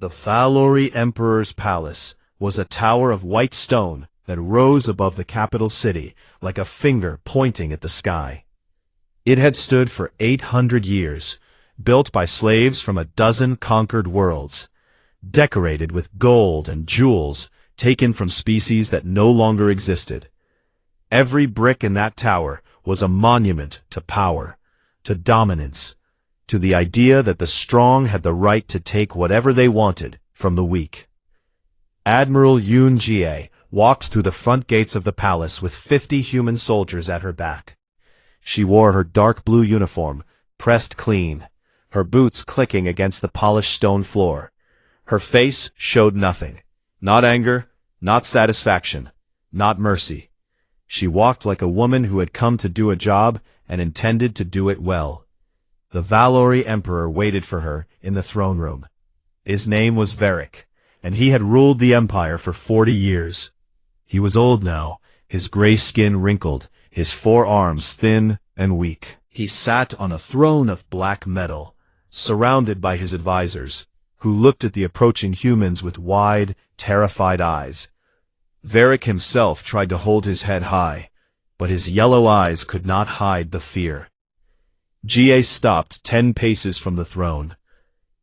The Valori Emperor's palace was a tower of white stone that rose above the capital city like a finger pointing at the sky. It had stood for 800 years, built by slaves from a dozen conquered worlds, decorated with gold and jewels taken from species that no longer existed. Every brick in that tower was a monument to power, to dominance, to the idea that the strong had the right to take whatever they wanted from the weak. Admiral Yoon Jie walked through the front gates of the palace with 50 human soldiers at her back. She wore her dark blue uniform, pressed clean, her boots clicking against the polished stone floor. Her face showed nothing, not anger, not satisfaction, not mercy. She walked like a woman who had come to do a job and intended to do it well. The Valori Emperor waited for her in the throne room. His name was Varric, and he had ruled the empire for 40 years. He was old now, his gray skin wrinkled, his forearms thin and weak. He sat on a throne of black metal, surrounded by his advisors, who looked at the approaching humans with wide, terrified eyes. Varric himself tried to hold his head high, but his yellow eyes could not hide the fear. Jie stopped 10 paces from the throne.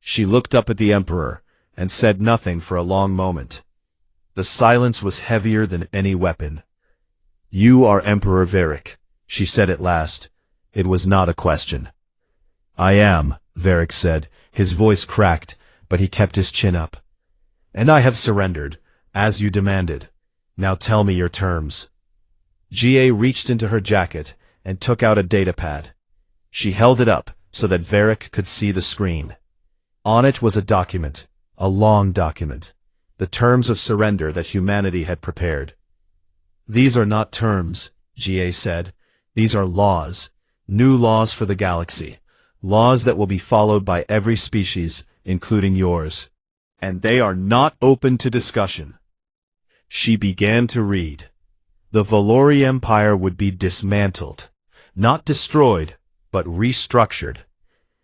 She looked up at the emperor and said nothing for a long moment. The silence was heavier than any weapon. "You are Emperor Varric," she said at last. It was not a question. "I am," Varric said. His voice cracked, but he kept his chin up. "And I have surrendered, as you demanded. Now tell me your terms." Jie reached into her jacket and took out a datapad. She held it up so that Varric could see the screen. On it was a document, a long document, the terms of surrender that humanity had prepared. "These are not terms," Jie said. "These are laws, new laws for the galaxy, laws that will be followed by every species, including yours. And they are not open to discussion." She began to read. The Valori Empire would be dismantled, not destroyed, but restructured.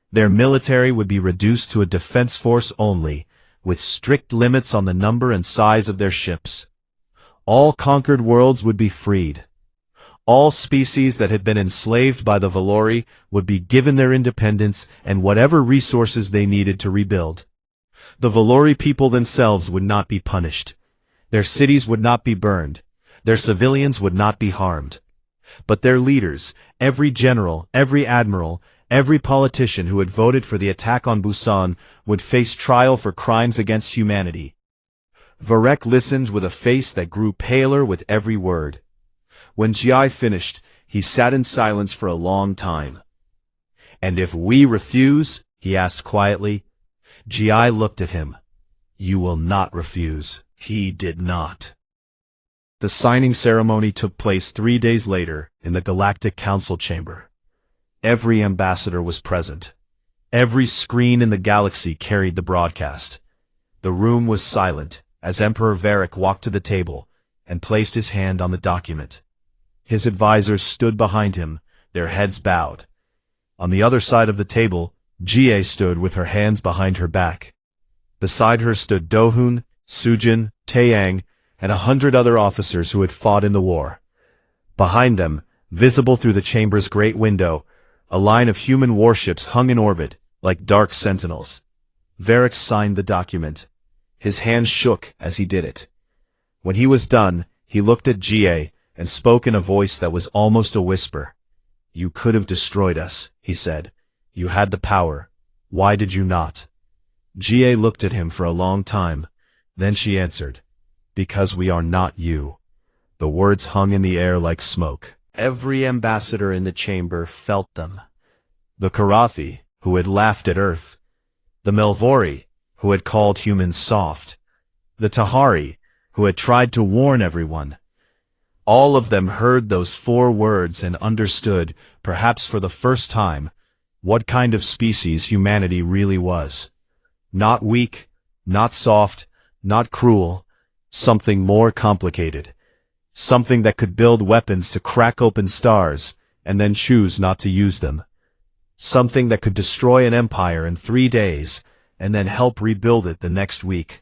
Their military would be reduced to a defense force only, with strict limits on the number and size of their ships. All conquered worlds would be freed. All species that had been enslaved by the Valori would be given their independence and whatever resources they needed to rebuild. The Valori people themselves would not be punished. Their cities would not be burned. Their civilians would not be harmed. But their leaders, every general, every admiral, every politician who had voted for the attack on Busan, would face trial for crimes against humanity. Varric listened with a face that grew paler with every word. When Jie finished, he sat in silence for a long time. "And if we refuse?" he asked quietly. Jie looked at him. "You will not refuse." He did not. The signing ceremony took place 3 days later in the Galactic Council chamber. Every ambassador was present. Every screen in the galaxy carried the broadcast. The room was silent as Emperor Varric walked to the table and placed his hand on the document. His advisors stood behind him, their heads bowed. On the other side of the table, Jie stood with her hands behind her back. Beside her stood Dohun, Sujin, Taeyang, and 100 other officers who had fought in the war. Behind them, visible through the chamber's great window, a line of human warships hung in orbit, like dark sentinels. Varric signed the document. His hands shook as he did it. When he was done, he looked at Jie and spoke in a voice that was almost a whisper. "You could have destroyed us," he said. "You had the power. Why did you not?" Jie looked at him for a long time. Then she answered, "Because we are not you." The words hung in the air like smoke. Every ambassador in the chamber felt them. The Karathi, who had laughed at Earth. The Melvori, who had called humans soft. The Tahari, who had tried to warn everyone. All of them heard those 4 words and understood, perhaps for the first time, what kind of species humanity really was. Not weak, not soft, not cruel, something more complicated. Something that could build weapons to crack open stars and then choose not to use them. Something that could destroy an empire in 3 days and then help rebuild it the next week.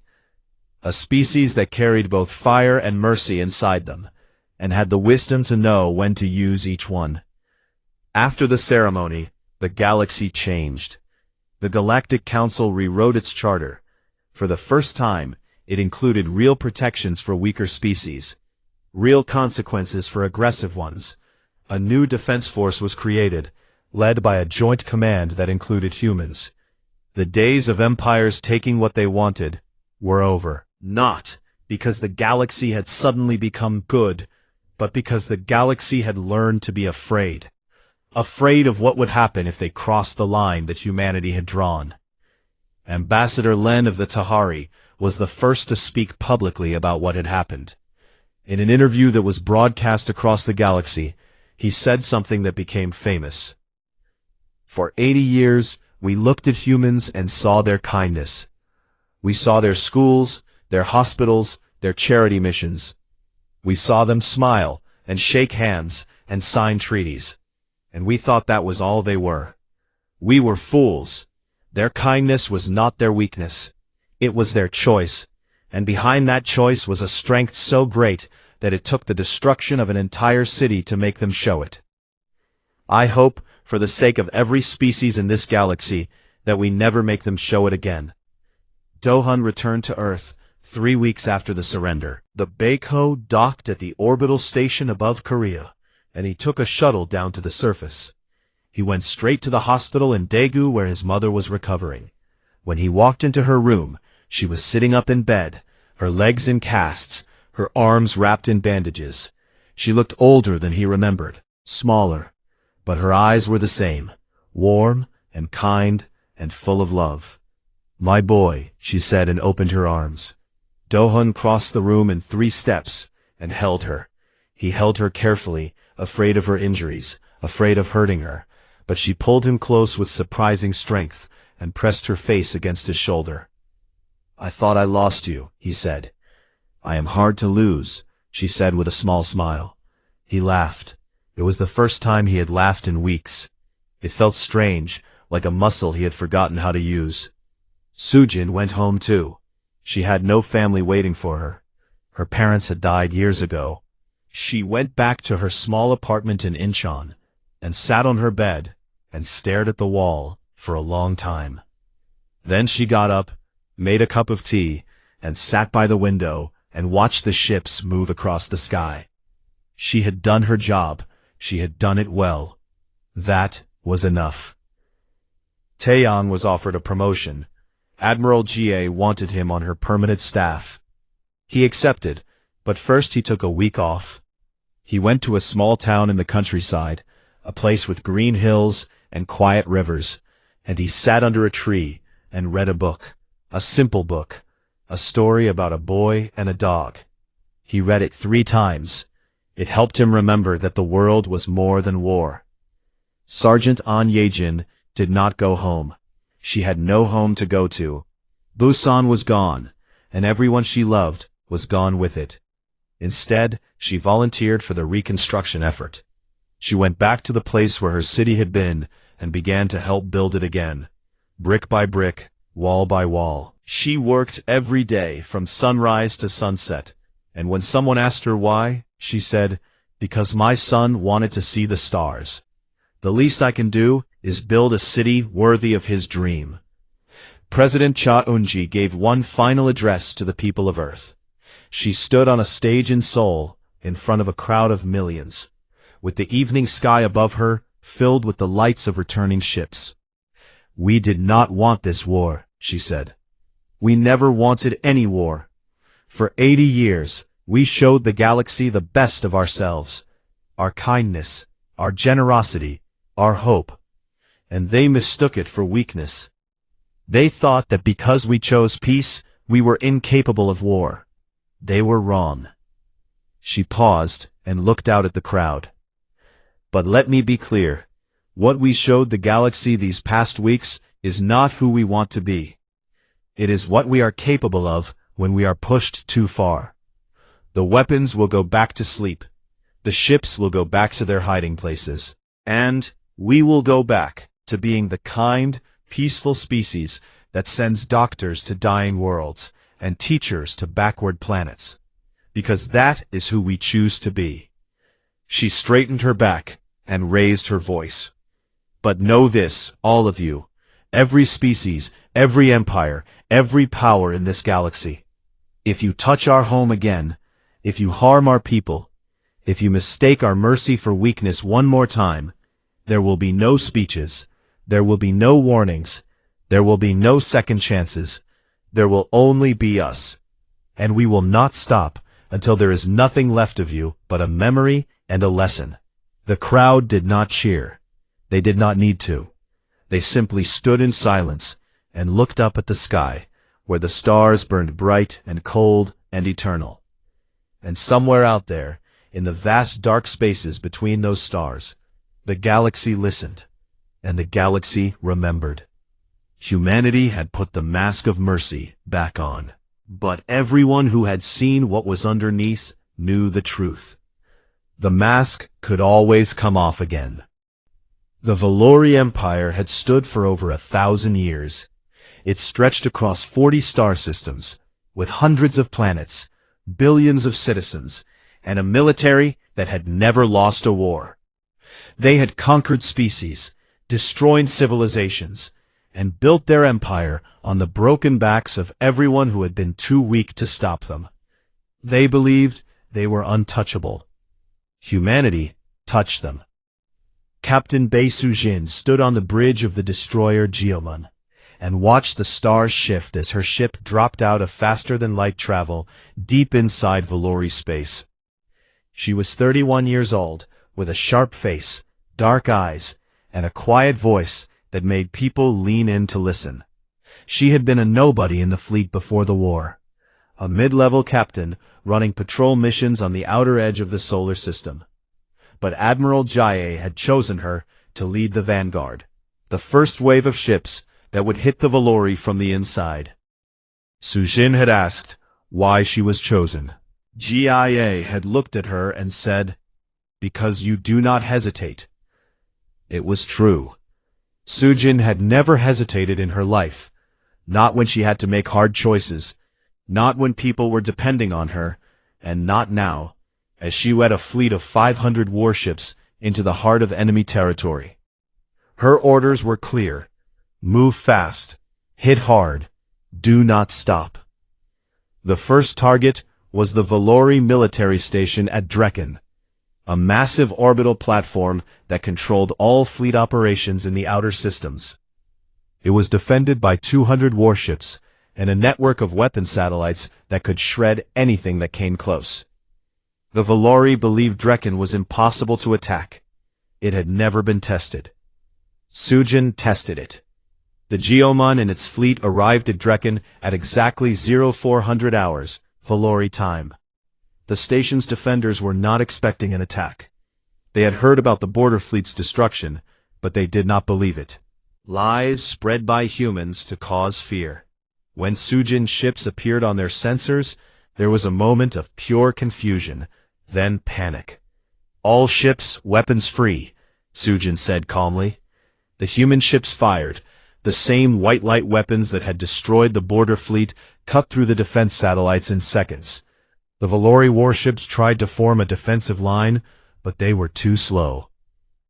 A species that carried both fire and mercy inside them, and had the wisdom to know when to use each one. After the ceremony, the galaxy changed. The Galactic Council rewrote its charter. For the first time, it included real protections for weaker species, real consequences for aggressive ones. A new defense force was created, led by a joint command that included humans. The days of empires taking what they wanted were over. Not because the galaxy had suddenly become good, but because the galaxy had learned to be afraid. Afraid of what would happen if they crossed the line that humanity had drawn. Ambassador Len of the Tahari was the first to speak publicly about what had happened. In an interview that was broadcast across the galaxy, he said something that became famous. For 80 years, we looked at humans and saw their kindness. We saw their schools, their hospitals, their charity missions. We saw them smile and shake hands and sign treaties. And we thought that was all they were. We were fools. Their kindness was not their weakness. It was their choice. And behind that choice was a strength so great that it took the destruction of an entire city to make them show it. I hope, for the sake of every species in this galaxy, that we never make them show it again. Do-hun returned to Earth 3 weeks after the surrender. The Baiko docked at the orbital station above Korea, and he took a shuttle down to the surface. He went straight to the hospital in Daegu where his mother was recovering. When he walked into her room, she was sitting up in bed, her legs in casts, her arms wrapped in bandages. She looked older than he remembered, smaller, but her eyes were the same, warm and kind and full of love. "My boy," she said and opened her arms. Do-hun crossed the room in 3 steps and held her. He held her carefully, afraid of her injuries, afraid of hurting her, but she pulled him close with surprising strength and pressed her face against his shoulder. "I thought I lost you," he said. "I am hard to lose," she said with a small smile. He laughed. It was the first time he had laughed in weeks. It felt strange, like a muscle he had forgotten how to use. Sujin went home too. She had no family waiting for her. Her parents had died years ago. She went back to her small apartment in Incheon, and sat on her bed, and stared at the wall for a long time. Then she got up, made a cup of tea, and sat by the window, and watched the ships move across the sky. She had done her job. She had done it well. That was enough. Taeyang was offered a promotion. Admiral Jie wanted him on her permanent staff. He accepted, but first he took a week off. He went to a small town in the countryside, a place with green hills and quiet rivers, and he sat under a tree and read a book, a simple book, a story about a boy and a dog. He read it 3 times. It helped him remember that the world was more than war. Sergeant An Yejin did not go home. She had no home to go to. Busan was gone, and everyone she loved was gone with it. Instead, she volunteered for the reconstruction effort. She went back to the place where her city had been and began to help build it again. Brick by brick, wall by wall. She worked every day from sunrise to sunset, and when someone asked her why, she said, "Because my son wanted to see the stars. The least I can do is build a city worthy of his dream." President Cha Eun-ji gave one final address to the people of Earth. She stood on a stage in Seoul, in front of a crowd of millions, with the evening sky above her filled with the lights of returning ships. "We did not want this war," she said. "We never wanted any war. For 80 years, we showed the galaxy the best of ourselves, our kindness, our generosity, our hope. And they mistook it for weakness. They thought that because we chose peace, we were incapable of war. They were wrong." She paused and looked out at the crowd. "But let me be clear. What we showed the galaxy these past weeks is not who we want to be. It is what we are capable of when we are pushed too far. The weapons will go back to sleep. The ships will go back to their hiding places. And we will go back to being the kind, peaceful species that sends doctors to dying worlds and teachers to backward planets. Because that is who we choose to be. She straightened her back and raised her voice. But know this, all of you, every species, every empire, every power in this galaxy. If you touch our home again, if you harm our people, if you mistake our mercy for weakness one more time, there will be no speeches, there will be no warnings, there will be no second chances, there will only be us. And we will not stop until there is nothing left of you but a memory and a lesson. The crowd did not cheer. They did not need to. They simply stood in silence and looked up at the sky, where the stars burned bright and cold and eternal. And somewhere out there, in the vast dark spaces between those stars, the galaxy listened, and the galaxy remembered. Humanity had put the mask of mercy back on. But everyone who had seen what was underneath knew the truth. The mask could always come off again. The Valori Empire had stood for over 1,000 years. It stretched across 40 star systems, with hundreds of planets, billions of citizens, and a military that had never lost a war. They had conquered species, destroyed civilizations, and built their empire on the broken backs of everyone who had been too weak to stop them. They believed they were untouchable. Humanity touched them. Captain Bei Sujin stood on the bridge of the destroyer Geomon and watched the stars shift as her ship dropped out of faster-than-light travel deep inside Valori space. She was 31 years old, with a sharp face, dark eyes, and a quiet voice that made people lean in to listen. She had been a nobody in the fleet before the war, a mid-level captain running patrol missions on the outer edge of the solar system. But Admiral Jaye had chosen her to lead the vanguard, the first wave of ships that would hit the Valori from the inside. Sujin had asked why she was chosen. Jaye had looked at her and said, "Because you do not hesitate." It was true. Sujin had never hesitated in her life, not when she had to make hard choices, not when people were depending on her, and not now, as she led a fleet of 500 warships into the heart of enemy territory. Her orders were clear: move fast, hit hard, do not stop. The first target was the Valori military station at Drekken, a massive orbital platform that controlled all fleet operations in the outer systems. It was defended by 200 warships and a network of weapon satellites that could shred anything that came close. The Valori believed Drekken was impossible to attack. It had never been tested. Sujin tested it. The Geomon and its fleet arrived at Drekken at exactly 0400 hours, Valori time. The station's defenders were not expecting an attack. They had heard about the border fleet's destruction, but they did not believe it. Lies spread by humans to cause fear. When Sujin's ships appeared on their sensors, there was a moment of pure confusion, then panic. "All ships, weapons free," Sujin said calmly. The human ships fired. The same white light weapons that had destroyed the border fleet cut through the defense satellites in seconds. The Valori warships tried to form a defensive line, but they were too slow.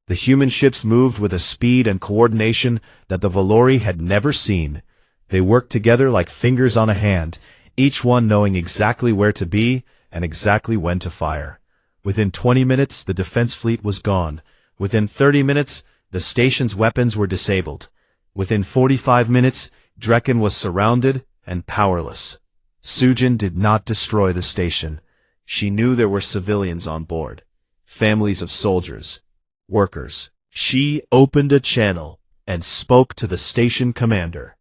The human ships moved with a speed and coordination that the Valori had never seen. They worked together like fingers on a hand, each one knowing exactly where to be and exactly when to fire. Within 20 minutes, the defense fleet was gone. Within 30 minutes, the station's weapons were disabled. Within 45 minutes, Drekken was surrounded and powerless. Sujin did not destroy the station. She knew there were civilians on board, families of soldiers, workers. She opened a channel and spoke to the station commander.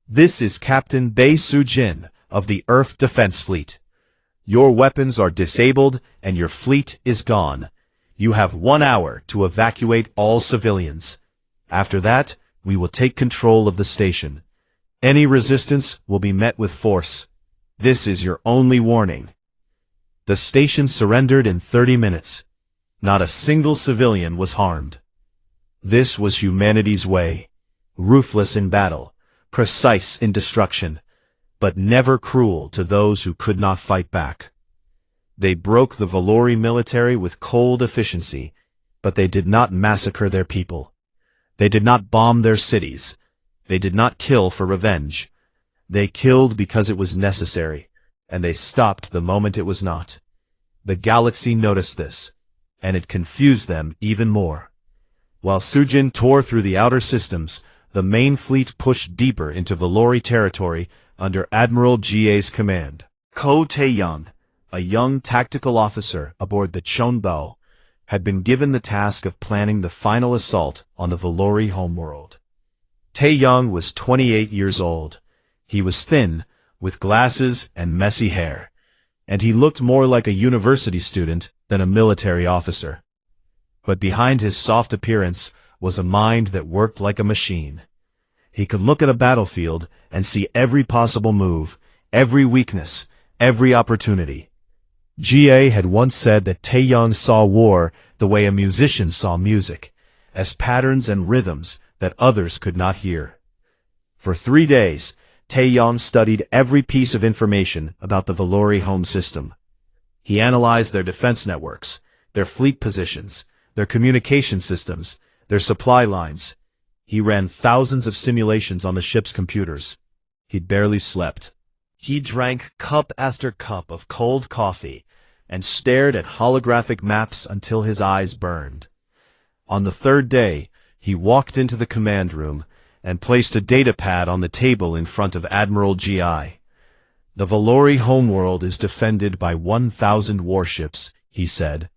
"This is Captain Bei Sujin of the Earth Defense Fleet. Your weapons are disabled and your fleet is gone. You have 1 hour to evacuate all civilians. After that, we will take control of the station. Any resistance will be met with force. This is your only warning." The station surrendered in 30 minutes. Not a single civilian was harmed. This was humanity's way, ruthless in battle, precise in destruction, but never cruel to those who could not fight back. They broke the Valori military with cold efficiency, but they did not massacre their people. They did not bomb their cities. They did not kill for revenge. They killed because it was necessary, and they stopped the moment it was not. The galaxy noticed this, and it confused them even more. While Sujin tore through the outer systems, the main fleet pushed deeper into Valori territory under Admiral Ga's command. Ko Taeyang, a young tactical officer aboard the Chonbo, had been given the task of planning the final assault on the Valori homeworld. Taeyang was 28 years old. He was thin, with glasses and messy hair, and he looked more like a university student than a military officer. But behind his soft appearance was a mind that worked like a machine. He could look at a battlefield and see every possible move, every weakness, every opportunity. Ga had once said that Taeyang saw war the way a musician saw music, as patterns and rhythms that others could not hear. For 3 days, Taeyang studied every piece of information about the Valori home system. He analyzed their defense networks, their fleet positions, their communication systems, their supply lines. He ran thousands of simulations on the ship's computers. He barely slept. He drank cup after cup of cold coffee and stared at holographic maps until his eyes burned. On the 3rd day, he walked into the command room and placed a data pad on the table in front of Admiral Gi. The Valori homeworld is defended by 1,000 warships, he said.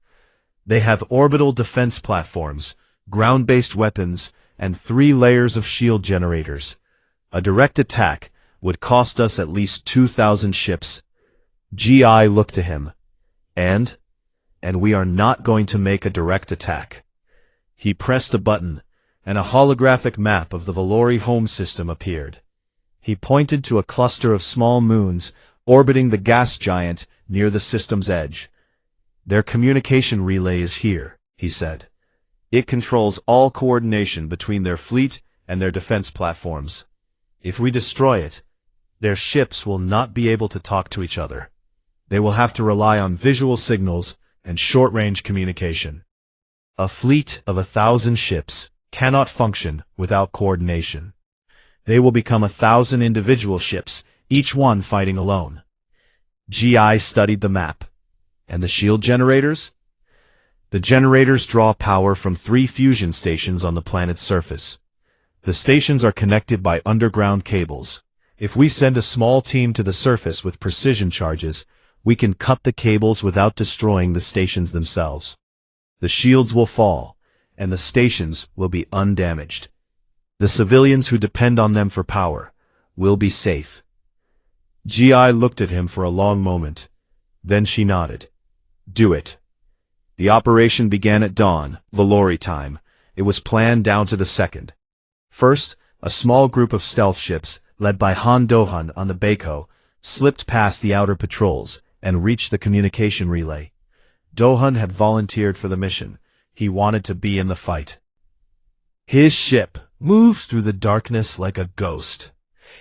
They have orbital defense platforms, ground-based weapons, and 3 layers of shield generators. A direct attack would cost us at least 2,000 ships. Gi looked to him. And we are not going to make a direct attack. He pressed a button, and a holographic map of the Valori home system appeared. He pointed to a cluster of small moons orbiting the gas giant near the system's edge. Their communication relay is here, he said. It controls all coordination between their fleet and their defense platforms. If we destroy it, their ships will not be able to talk to each other. They will have to rely on visual signals and short-range communication. A fleet of 1,000 ships cannot function without coordination. They will become 1,000 individual ships, each one fighting alone. Gi studied the map. And the shield generators? The generators draw power from 3 fusion stations on the planet's surface. The stations are connected by underground cables. If we send a small team to the surface with precision charges, we can cut the cables without destroying the stations themselves. The shields will fall, and the stations will be undamaged. The civilians who depend on them for power will be safe. Gi looked at him for a long moment. Then she nodded. Do it. The operation began at dawn, Valori time. It was planned down to the second. First, a small group of stealth ships, led by Han Dohan on the Baiko, slipped past the outer patrols and reached the communication relay. Dohan had volunteered for the mission. He wanted to be in the fight. His ship moved through the darkness like a ghost,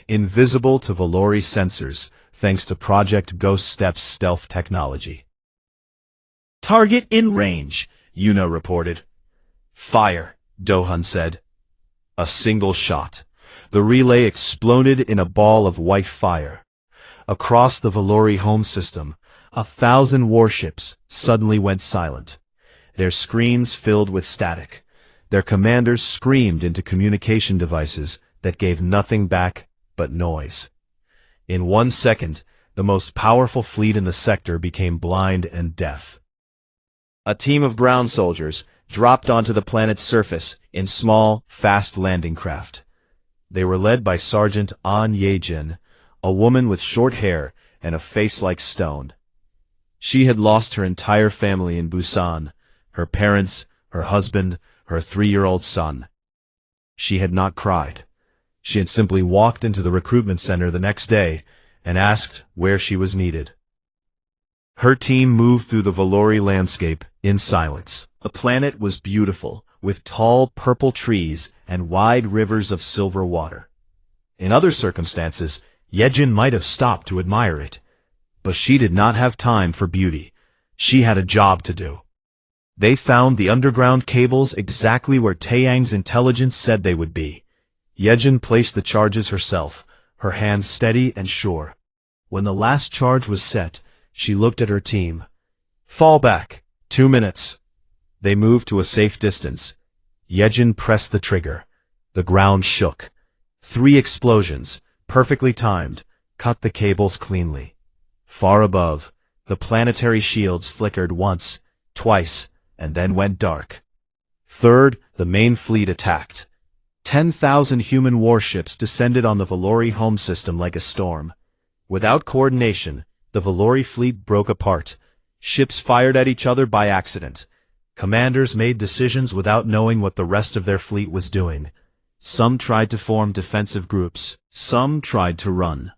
invisible to Valori sensors thanks to Project Ghost Step's stealth technology. Target in range, Yuna reported. Fire, Dohan said. A single shot. The relay exploded in a ball of white fire. Across the Valori home system, 1,000 warships suddenly went silent. Their screens filled with static. Their commanders screamed into communication devices that gave nothing back but noise. In 1 second, the most powerful fleet in the sector became blind and deaf. A team of ground soldiers dropped onto the planet's surface in small, fast landing craft. They were led by Sergeant An Yejin, a woman with short hair and a face like stone. She had lost her entire family in Busan, her parents, her husband, her 3-year-old son. She had not cried. She had simply walked into the recruitment center the next day and asked where she was needed. Her team moved through the Valori landscape in silence. The planet was beautiful, with tall purple trees and wide rivers of silver water. In other circumstances, Yejin might have stopped to admire it. But she did not have time for beauty. She had a job to do. They found the underground cables exactly where Taeyang's intelligence said they would be. Yejin placed the charges herself, her hands steady and sure. When the last charge was set, she looked at her team. Fall back. 2 minutes. They moved to a safe distance. Yejin pressed the trigger. The ground shook. 3 explosions, perfectly timed, cut the cables cleanly. Far above, the planetary shields flickered once, twice, and then went dark. Third, the main fleet attacked. 10,000 human warships descended on the Valori home system like a storm. Without coordination, the Valori fleet broke apart. Ships fired at each other by accident. Commanders made decisions without knowing what the rest of their fleet was doing. Some tried to form defensive groups. Some tried to run.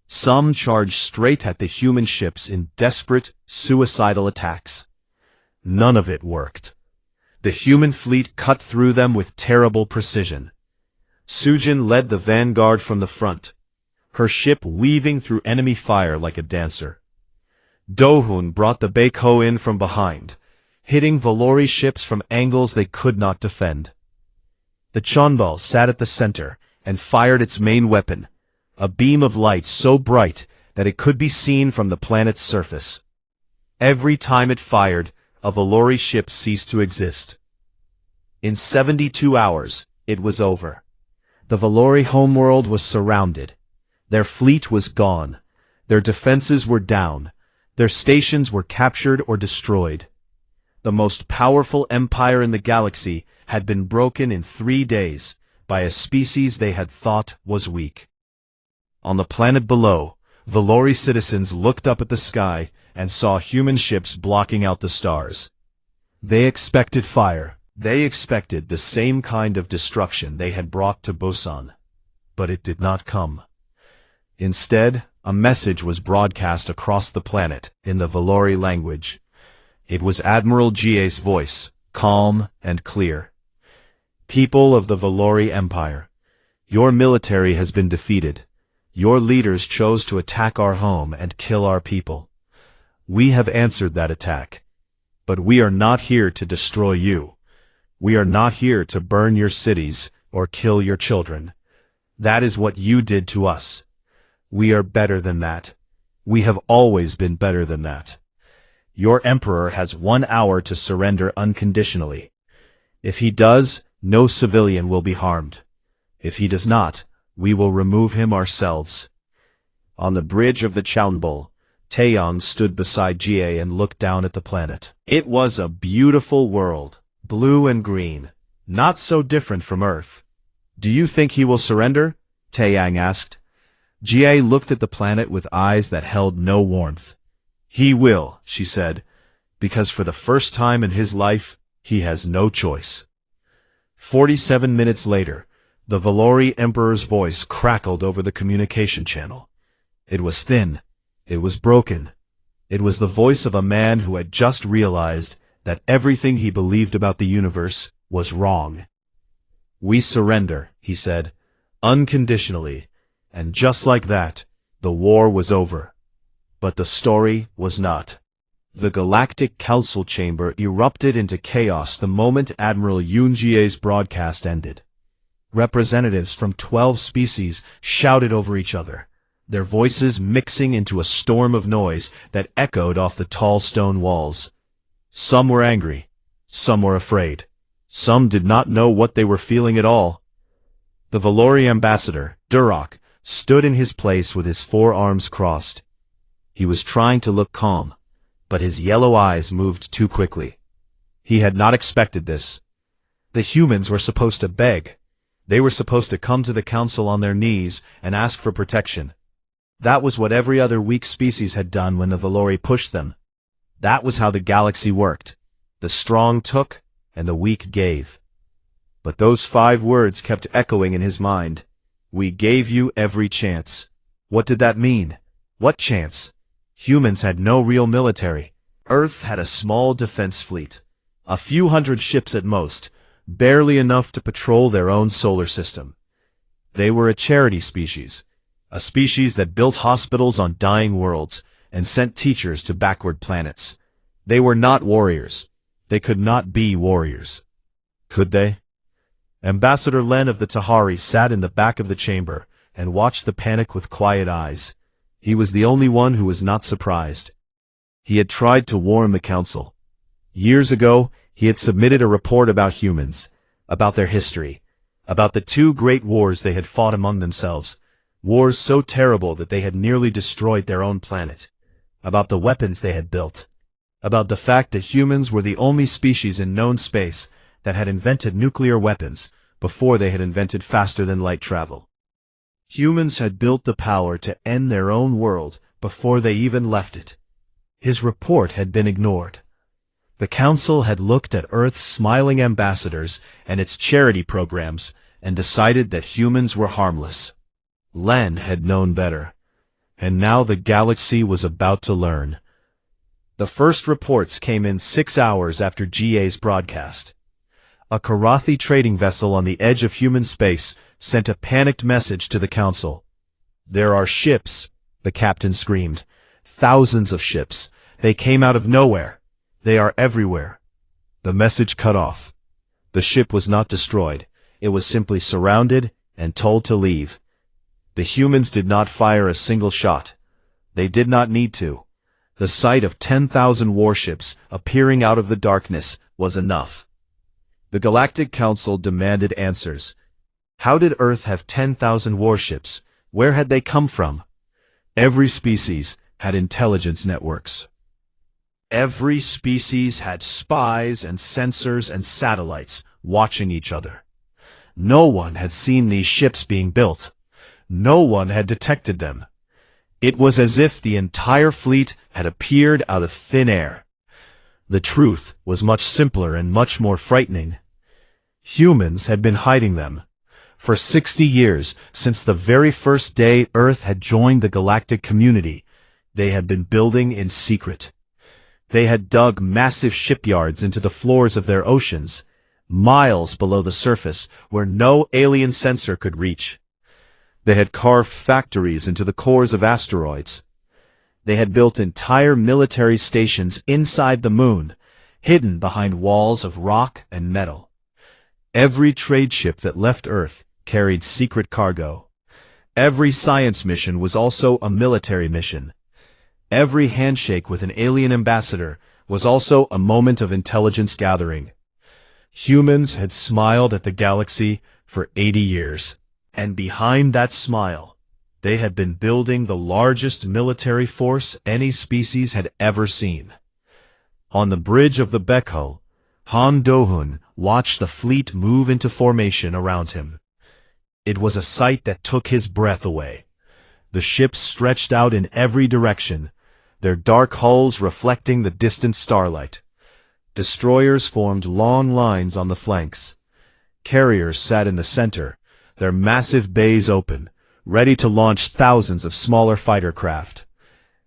Some charged straight at the human ships in desperate, suicidal attacks. None of it worked. The human fleet cut through them with terrible precision. Sujin led the vanguard from the front, her ship weaving through enemy fire like a dancer. Dohun brought the Baekho in from behind, hitting Valori ships from angles they could not defend. The Chonbal sat at the center and fired its main weapon, a beam of light so bright that it could be seen from the planet's surface. Every time it fired, a Valori ship ceased to exist. In 72 hours, it was over. The Valori homeworld was surrounded. Their fleet was gone. Their defenses were down. Their stations were captured or destroyed. The most powerful empire in the galaxy had been broken in 3 days by a species they had thought was weak. On the planet below, Valori citizens looked up at the sky and saw human ships blocking out the stars. They expected fire. They expected the same kind of destruction they had brought to Busan. But it did not come. Instead, a message was broadcast across the planet in the Valori language. It was Admiral Jie's voice, calm and clear. People of the Valori Empire, your military has been defeated. Your leaders chose to attack our home and kill our people. We have answered that attack. But we are not here to destroy you. We are not here to burn your cities or kill your children. That is what you did to us. We are better than that. We have always been better than that. Your emperor has 1 hour to surrender unconditionally. If he does, no civilian will be harmed. If he does not, we will remove him ourselves. On the bridge of the Chaunbol, Taeyang stood beside Jie and looked down at the planet. It was a beautiful world, blue and green, not so different from Earth. Do you think he will surrender? Taeyang asked. Jie looked at the planet with eyes that held no warmth. He will, she said, because for the first time in his life, he has no choice. 47 minutes later, the Valori Emperor's voice crackled over the communication channel. It was thin. It was broken. It was the voice of a man who had just realized that everything he believed about the universe was wrong. We surrender, he said, unconditionally, and just like that, the war was over. But the story was not. The Galactic Council Chamber erupted into chaos the moment Admiral Yoonjie's broadcast ended. Representatives from 12 species shouted over each other, their voices mixing into a storm of noise that echoed off the tall stone walls. Some were angry. Some were afraid. Some did not know what they were feeling at all. The Valori ambassador, Duroc, stood in his place with his 4 arms crossed. He was trying to look calm, but his yellow eyes moved too quickly. He had not expected this. The humans were supposed to beg. They were supposed to come to the council on their knees and ask for protection. That was what every other weak species had done when the Valori pushed them. That was how the galaxy worked. The strong took, and the weak gave. But those 5 words kept echoing in his mind. We gave you every chance. What did that mean? What chance? Humans had no real military. Earth had a small defense fleet. A few hundred ships at most, barely enough to patrol their own solar system. They were a charity species, a species that built hospitals on dying worlds and sent teachers to backward planets. They were not warriors. They could not be warriors. Could they? Ambassador Len of the Tahari sat in the back of the chamber and watched the panic with quiet eyes. He was the only one who was not surprised. He had tried to warn the council. Years ago, he had submitted a report about humans, about their history, about the two great wars they had fought among themselves, wars so terrible that they had nearly destroyed their own planet, about the weapons they had built, about the fact that humans were the only species in known space that had invented nuclear weapons before they had invented faster-than-light travel. Humans had built the power to end their own world before they even left it. His report had been ignored. The council had looked at Earth's smiling ambassadors and its charity programs and decided that humans were harmless. Len had known better, and now the galaxy was about to learn. The first reports came in 6 hours after GA's broadcast. A Karathi trading vessel on the edge of human space sent a panicked message to the council. "There are ships," the captain screamed. "Thousands of ships. They came out of nowhere. They are everywhere." The message cut off. The ship was not destroyed. It was simply surrounded and told to leave. The humans did not fire a single shot. They did not need to. The sight of 10,000 warships appearing out of the darkness was enough. The Galactic Council demanded answers. How did Earth have 10,000 warships? Where had they come from? Every species had intelligence networks. Every species had spies and sensors and satellites watching each other. No one had seen these ships being built. No one had detected them. It was as if the entire fleet had appeared out of thin air. The truth was much simpler and much more frightening. Humans had been hiding them. For 60 years, since the very first day Earth had joined the galactic community, they had been building in secret. They had dug massive shipyards into the floors of their oceans, miles below the surface where no alien sensor could reach. They had carved factories into the cores of asteroids. They had built entire military stations inside the moon, hidden behind walls of rock and metal. Every trade ship that left Earth carried secret cargo. Every science mission was also a military mission. Every handshake with an alien ambassador was also a moment of intelligence gathering. Humans had smiled at the galaxy for 80 years, and behind that smile, they had been building the largest military force any species had ever seen. On the bridge of the Bekho, Han Do-hun watched the fleet move into formation around him. It was a sight that took his breath away. The ships stretched out in every direction, their dark hulls reflecting the distant starlight. Destroyers formed long lines on the flanks. Carriers sat in the center, their massive bays open, ready to launch thousands of smaller fighter craft.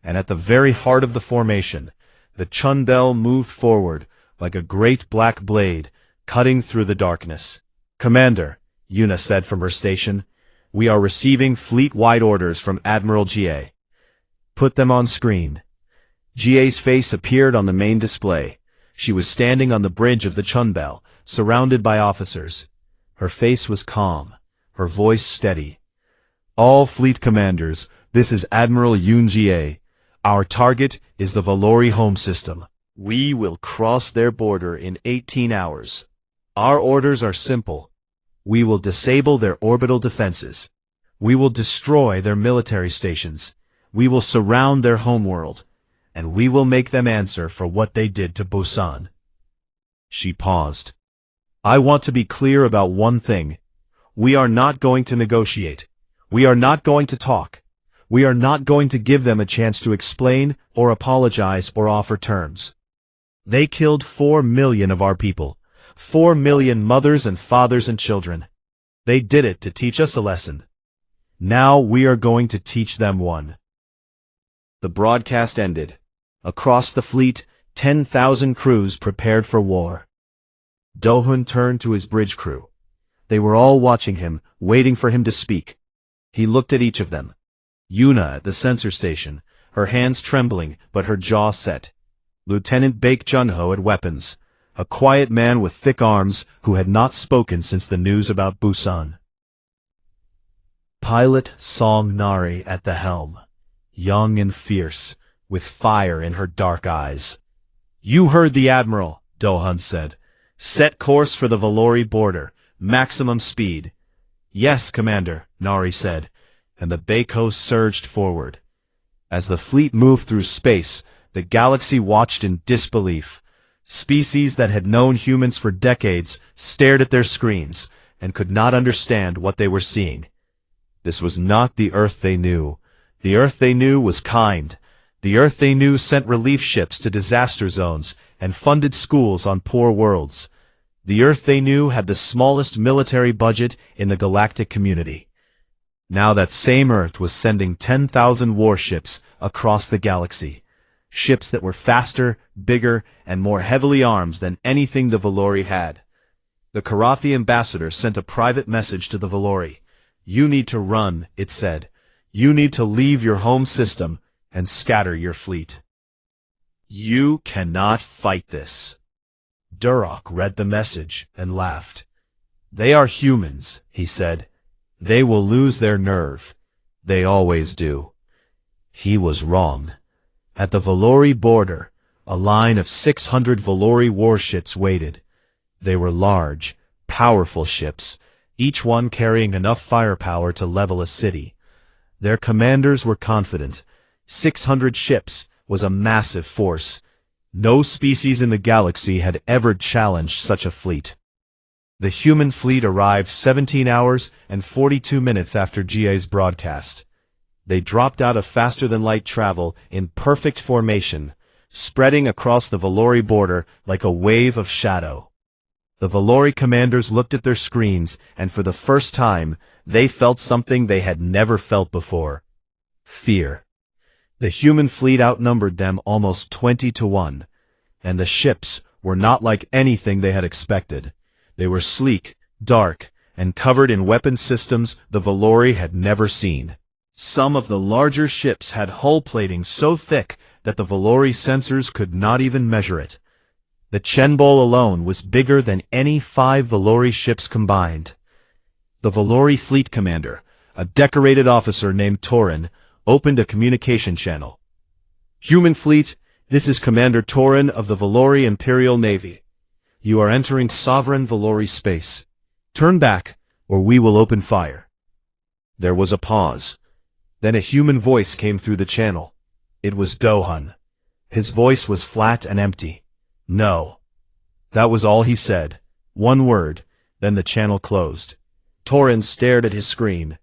And at the very heart of the formation, the Chundel moved forward like a great black blade, cutting through the darkness. "Commander," Yuna said from her station, "we are receiving fleet-wide orders from Admiral GA. Put them on screen." GA's face appeared on the main display. She was standing on the bridge of the Chunbel, surrounded by officers. Her face was calm, her voice steady. "All fleet commanders, this is Admiral Yoon GA. Our target is the Valori home system. We will cross their border in 18 hours. Our orders are simple. We will disable their orbital defenses. We will destroy their military stations. We will surround their homeworld. And we will make them answer for what they did to Busan." She paused. "I want to be clear about one thing. We are not going to negotiate. We are not going to talk. We are not going to give them a chance to explain or apologize or offer terms. They killed 4 million of our people, 4 million mothers and fathers and children. They did it to teach us a lesson. Now we are going to teach them one." The broadcast ended. Across the fleet, 10,000 crews prepared for war. Do-hun turned to his bridge crew. They were all watching him, waiting for him to speak. He looked at each of them. Yuna at the sensor station, her hands trembling but her jaw set. Lieutenant Baek Junho at weapons, a quiet man with thick arms who had not spoken since the news about Busan. Pilot Song Nari at the helm, young and fierce, with fire in her dark eyes. "You heard the Admiral," Do-hun said. "Set course for the Valori border, maximum speed." "Yes, Commander," Nari said, and the Baekho surged forward. As the fleet moved through space, the galaxy watched in disbelief. Species that had known humans for decades stared at their screens and could not understand what they were seeing. This was not the Earth they knew. The Earth they knew was kind. The Earth they knew sent relief ships to disaster zones and funded schools on poor worlds. The Earth they knew had the smallest military budget in the galactic community. Now that same Earth was sending 10,000 warships across the galaxy. Ships that were faster, bigger, and more heavily armed than anything the Valori had. The Karathi ambassador sent a private message to the Valori. "You need to run," it said. "You need to leave your home system and scatter your fleet. You cannot fight this." Durok read the message and laughed. "They are humans," he said. "They will lose their nerve. They always do." He was wrong. At the Valori border, a line of 600 Valori warships waited. They were large, powerful ships, each one carrying enough firepower to level a city. Their commanders were confident. 600 ships was a massive force. No species in the galaxy had ever challenged such a fleet. The human fleet arrived 17 hours and 42 minutes after GA's broadcast. They dropped out of faster-than-light travel in perfect formation, spreading across the Valori border like a wave of shadow. The Valori commanders looked at their screens, and for the first time, they felt something they had never felt before. Fear. The human fleet outnumbered them almost 20-1, and the ships were not like anything they had expected. They were sleek, dark, and covered in weapon systems the Valori had never seen. Some of the larger ships had hull plating so thick that the Valori sensors could not even measure it. The Chenbol alone was bigger than any 5 Valori ships combined. The Valori fleet commander, a decorated officer named Torin, opened a communication channel. "Human fleet, this is Commander Torin of the Valori Imperial Navy. You are entering sovereign Valori space. Turn back, or we will open fire." There was a pause. Then a human voice came through the channel. It was Do-hun. His voice was flat and empty. "No." That was all he said. One word, then the channel closed. Torin stared at his screen.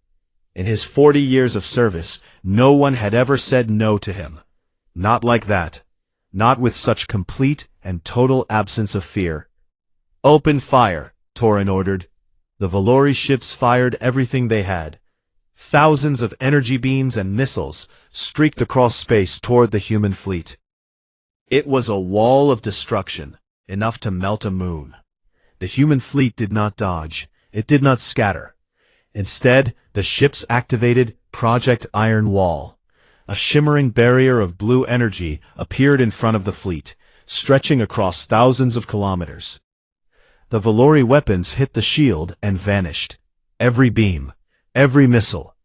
In his 40 years of service, no one had ever said no to him. Not like that. Not with such complete and total absence of fear. "Open fire," Torin ordered. The Valori ships fired everything they had. Thousands of energy beams and missiles streaked across space toward the human fleet. It was a wall of destruction, enough to melt a moon. The human fleet did not dodge. It did not scatter. Instead, the ships activated Project Iron Wall. A shimmering barrier of blue energy appeared in front of the fleet, stretching across thousands of kilometers. The Valori weapons hit the shield and vanished. Every beam, every missile,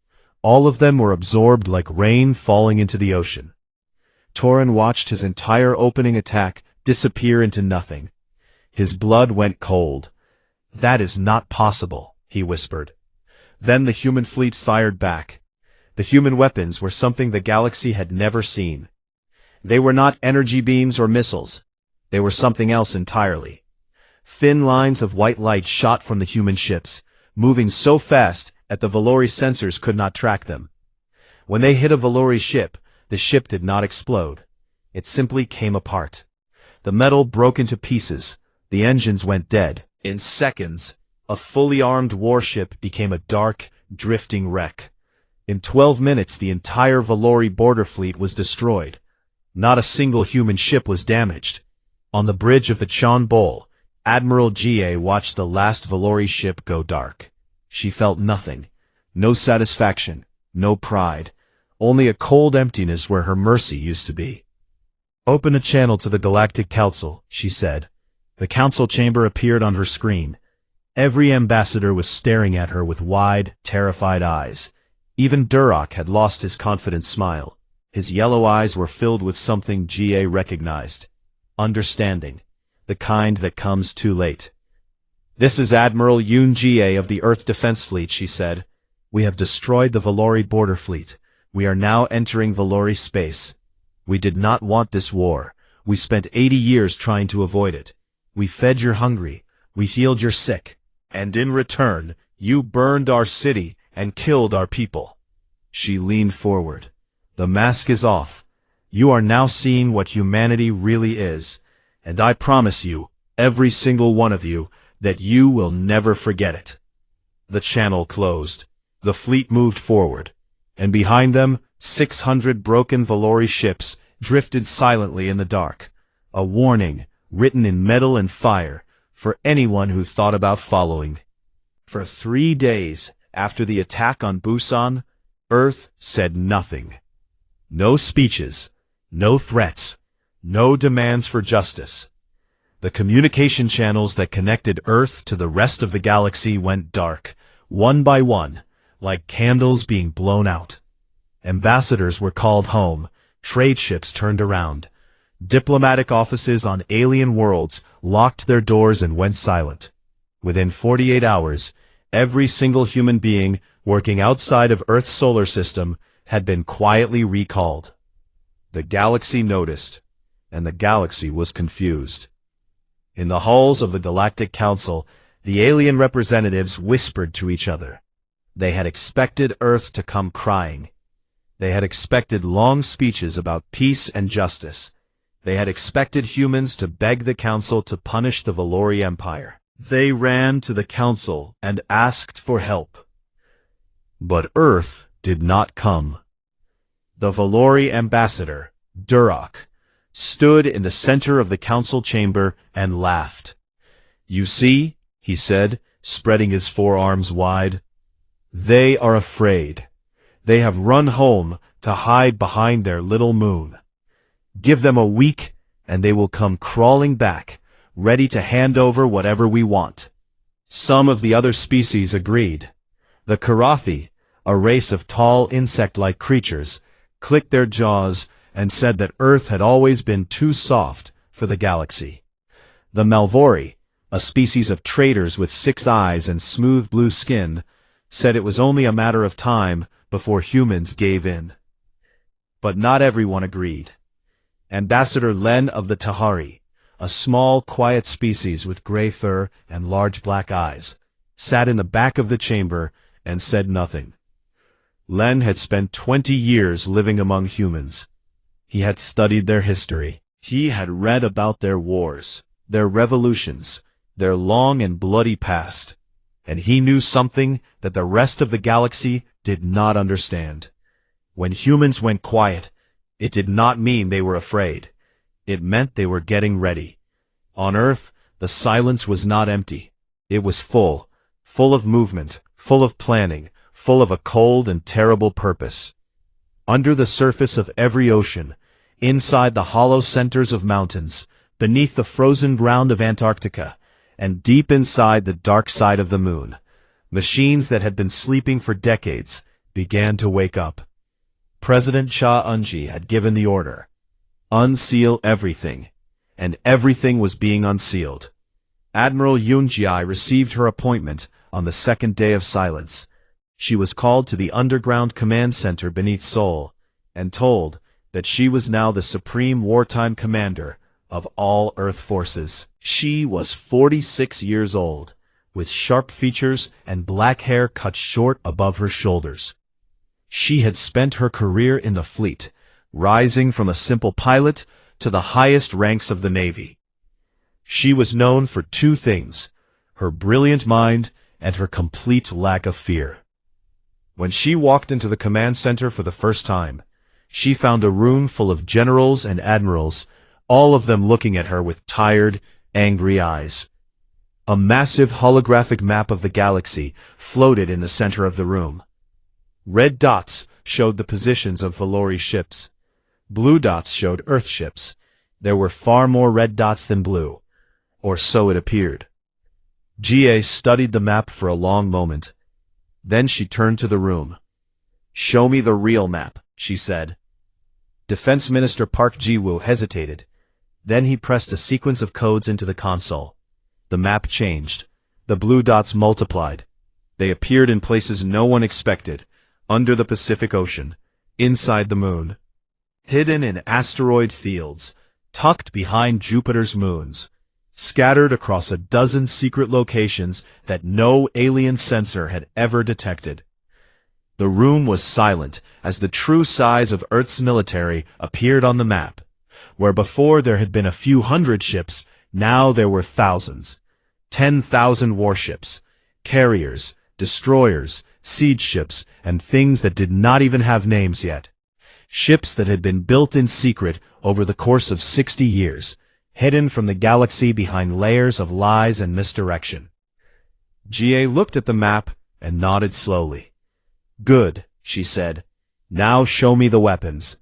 all of them were absorbed like rain falling into the ocean. Torin watched his entire opening attack disappear into nothing. His blood went cold. "That is not possible," he whispered. Then the human fleet fired back. The human weapons were something the galaxy had never seen. They were not energy beams or missiles. They were something else entirely. Thin lines of white light shot from the human ships, moving so fast that the Valori sensors could not track them. When they hit a Valori ship, the ship did not explode. It simply came apart. The metal broke into pieces. The engines went dead. In seconds, a fully armed warship became a dark, drifting wreck. In 12 minutes, the entire Valori border fleet was destroyed. Not a single human ship was damaged. On the bridge of the Chan Bol, Admiral Ga watched the last Valori ship go dark. She felt nothing. No satisfaction, no pride, only a cold emptiness where her mercy used to be. "Open a channel to the Galactic Council," she said. The council chamber appeared on her screen. Every ambassador was staring at her with wide, terrified eyes. Even Duroc had lost his confident smile. His yellow eyes were filled with something Ga recognized. Understanding. The kind that comes too late. "This is Admiral Yoon Ga of the Earth Defense Fleet," she said. "We have destroyed the Valori border fleet. We are now entering Valori space. We did not want this war. We spent 80 years trying to avoid it. We fed your hungry. We healed your sick. And in return, you burned our city and killed our people." She leaned forward. "The mask is off. You are now seeing what humanity really is. And I promise you, every single one of you, that you will never forget it." The channel closed. The fleet moved forward. And behind them, 600 broken Valori ships drifted silently in the dark. A warning, written in metal and fire, for anyone who thought about following. For 3 days after the attack on Busan, Earth said nothing. No speeches, no threats, no demands for justice. The communication channels that connected Earth to the rest of the galaxy went dark, one by one, like candles being blown out. Ambassadors were called home, trade ships turned around. Diplomatic offices on alien worlds locked their doors and went silent. Within 48 hours, every single human being working outside of Earth's solar system had been quietly recalled. The galaxy noticed, and the galaxy was confused. In the halls of the Galactic Council, the alien representatives whispered to each other. They had expected Earth to come crying. They had expected long speeches about peace and justice. They had expected humans to beg the Council to punish the Valori Empire. They ran to the Council and asked for help. But Earth did not come. The Valori ambassador, Duroc, stood in the center of the council chamber and laughed. "You see," he said, spreading his forearms wide, "they are afraid. They have run home to hide behind their little moon. Give them a week, and they will come crawling back, ready to hand over whatever we want." Some of the other species agreed. The Karafi, a race of tall insect-like creatures, clicked their jaws and said that Earth had always been too soft for the galaxy. The Malvori, a species of traders with 6 eyes and smooth blue skin, said it was only a matter of time before humans gave in. But not everyone agreed. Ambassador Len of the Tahari, a small, quiet species with gray fur and large black eyes, sat in the back of the chamber and said nothing. Len had spent 20 years living among humans. He had studied their history. He had read about their wars, their revolutions, their long and bloody past. And he knew something that the rest of the galaxy did not understand. When humans went quiet, it did not mean they were afraid. It meant they were getting ready. On Earth, the silence was not empty. It was full of movement, full of planning, full of a cold and terrible purpose. Under the surface of every ocean, inside the hollow centers of mountains, beneath the frozen ground of Antarctica, and deep inside the dark side of the moon, machines that had been sleeping for decades began to wake up. President Cha Eun-ji had given the order, "Unseal everything," and everything was being unsealed. Admiral Yoon Ji received her appointment on the second day of silence. She was called to the underground command center beneath Seoul, and told that she was now the supreme wartime commander of all Earth forces. She was 46 years old, with sharp features and black hair cut short above her shoulders. She had spent her career in the fleet, rising from a simple pilot to the highest ranks of the Navy. She was known for 2 things, her brilliant mind and her complete lack of fear. When she walked into the command center for the first time, she found a room full of generals and admirals, all of them looking at her with tired, angry eyes. A massive holographic map of the galaxy floated in the center of the room. Red dots showed the positions of Valori ships. Blue dots showed Earth ships. There were far more red dots than blue, or so it appeared. Ga studied the map for a long moment. Then she turned to the room. "Show me the real map," she said. Defense Minister Park Ji-woo hesitated. Then he pressed a sequence of codes into the console. The map changed. The blue dots multiplied. They appeared in places no one expected, under the Pacific Ocean, inside the moon, hidden in asteroid fields, tucked behind Jupiter's moons, scattered across a dozen secret locations that no alien sensor had ever detected. The room was silent as the true size of Earth's military appeared on the map. Where before there had been a few hundred ships, now there were thousands. 10,000 warships, carriers, destroyers, siege ships, and things that did not even have names yet. Ships that had been built in secret over the course of 60 years, hidden from the galaxy behind layers of lies and misdirection. Ga looked at the map and nodded slowly. "Good," she said. "Now show me the weapons."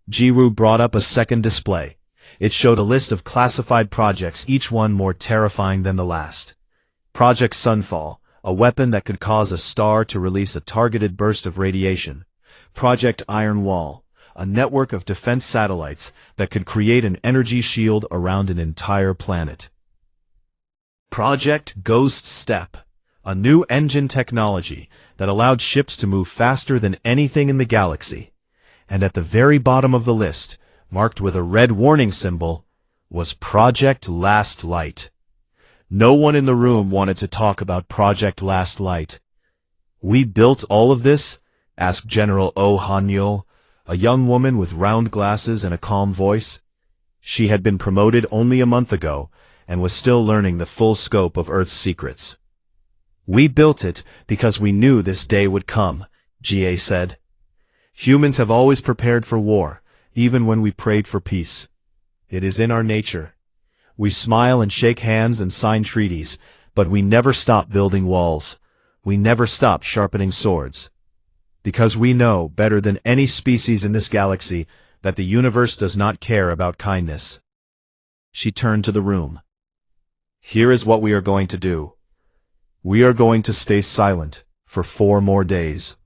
Ji-woo brought up a second display. It showed a list of classified projects, each one more terrifying than the last. Project Sunfall, a weapon that could cause a star to release a targeted burst of radiation. Project Iron Wall, a network of defense satellites that could create an energy shield around an entire planet. Project Ghost Step, a new engine technology that allowed ships to move faster than anything in the galaxy. And at the very bottom of the list, marked with a red warning symbol, was Project Last Light. No one in the room wanted to talk about Project Last Light. "We built all of this?" asked General Oh Han-yeol, a young woman with round glasses and a calm voice. She had been promoted only a month ago and was still learning the full scope of Earth's secrets. "We built it because we knew this day would come," Ga said. "Humans have always prepared for war, even when we prayed for peace. It is in our nature. We smile and shake hands and sign treaties, but we never stop building walls. We never stop sharpening swords. Because we know, better than any species in this galaxy, that the universe does not care about kindness." She turned to the room. "Here is what we are going to do. We are going to stay silent for 4 more days.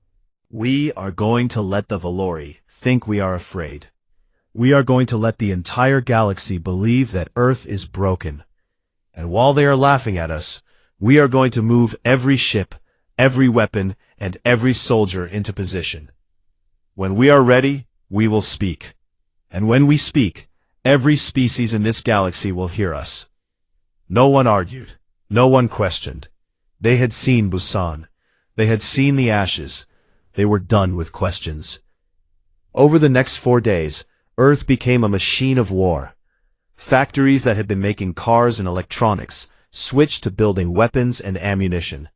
We are going to let the Valori think we are afraid. We are going to let the entire galaxy believe that Earth is broken. And while they are laughing at us, we are going to move every ship, every weapon, and every soldier into position. When we are ready, we will speak. And when we speak, every species in this galaxy will hear us." No one argued. No one questioned. They had seen Busan. They had seen the ashes. They were done with questions. Over the next 4 days, Earth became a machine of war. Factories that had been making cars and electronics switched to building weapons and ammunition.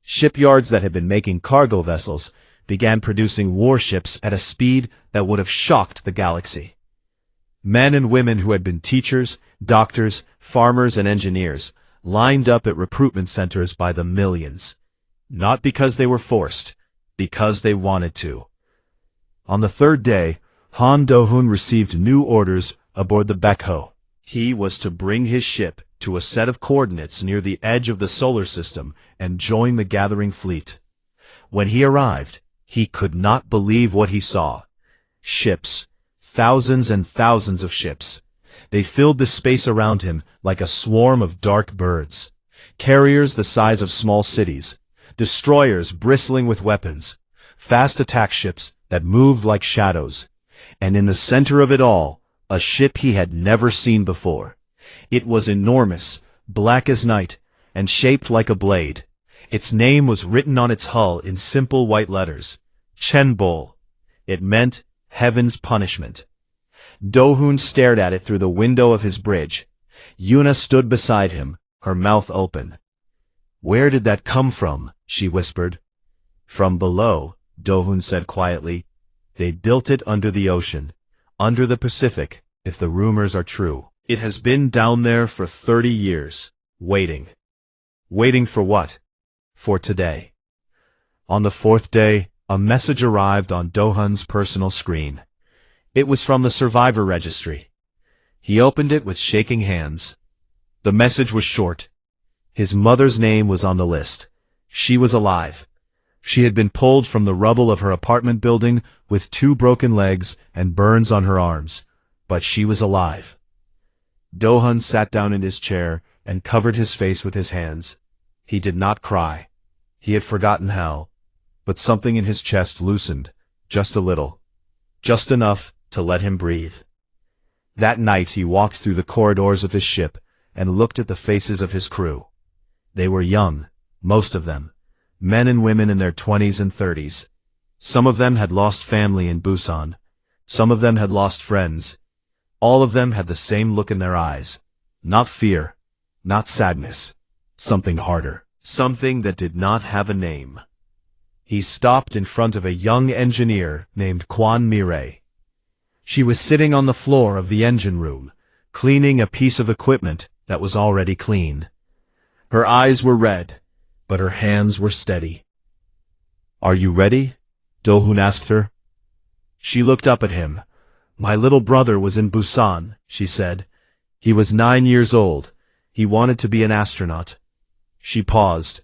Shipyards that had been making cargo vessels began producing warships at a speed that would have shocked the galaxy. Men and women who had been teachers, doctors, farmers, and engineers lined up at recruitment centers by the millions. Not because they were forced, because they wanted to. On the 3rd day, Han Do-hoon received new orders aboard the Baekho. He was to bring his ship to a set of coordinates near the edge of the solar system and join the gathering fleet. When he arrived, he could not believe what he saw. Ships. Thousands and thousands of ships. They filled the space around him like a swarm of dark birds. Carriers the size of small cities. Destroyers bristling with weapons. Fast attack ships that moved like shadows. And in the center of it all, a ship he had never seen before. It was enormous, black as night, and shaped like a blade. Its name was written on its hull in simple white letters. Chenbol. It meant heaven's punishment. Do-hoon stared at it through the window of his bridge. Yuna stood beside him, her mouth open. "Where did that come from?" she whispered. "From below," Do-hoon said quietly. "They built it under the ocean, under the Pacific, if the rumors are true. It has been down there for 30 years, waiting." Waiting for what? For today. On the fourth day, a message arrived on Do-hun's personal screen. It was from the survivor registry. He opened it with shaking hands. The message was short. His mother's name was on the list. She was alive. She had been pulled from the rubble of her apartment building with 2 broken legs and burns on her arms, but she was alive. Do-hun sat down in his chair and covered his face with his hands. He did not cry. He had forgotten how, but something in his chest loosened, just a little, just enough to let him breathe. That night he walked through the corridors of his ship and looked at the faces of his crew. They were young, most of them, men and women in their 20s and 30s. Some of them had lost family in Busan. Some of them had lost friends. All of them had the same look in their eyes. Not fear, not sadness. Something harder. Something that did not have a name. He stopped in front of a young engineer named Kwan Mirei. She was sitting on the floor of the engine room, cleaning a piece of equipment that was already clean. Her eyes were red, but her hands were steady. "Are you ready?" Do-hun asked her. She looked up at him. "My little brother was in Busan," she said. "He was 9 years old. He wanted to be an astronaut." She paused.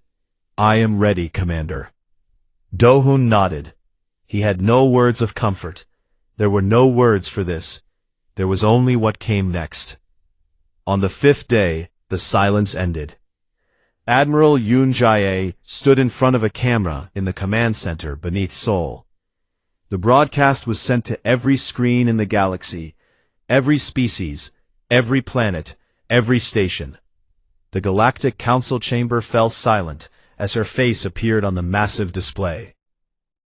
"I am ready, Commander." Do-hun nodded. He had no words of comfort. There were no words for this. There was only what came next. On the 5th day, the silence ended. Admiral Yoon Jae stood in front of a camera in the command center beneath Seoul. The broadcast was sent to every screen in the galaxy, every species, every planet, every station. The Galactic Council chamber fell silent as her face appeared on the massive display.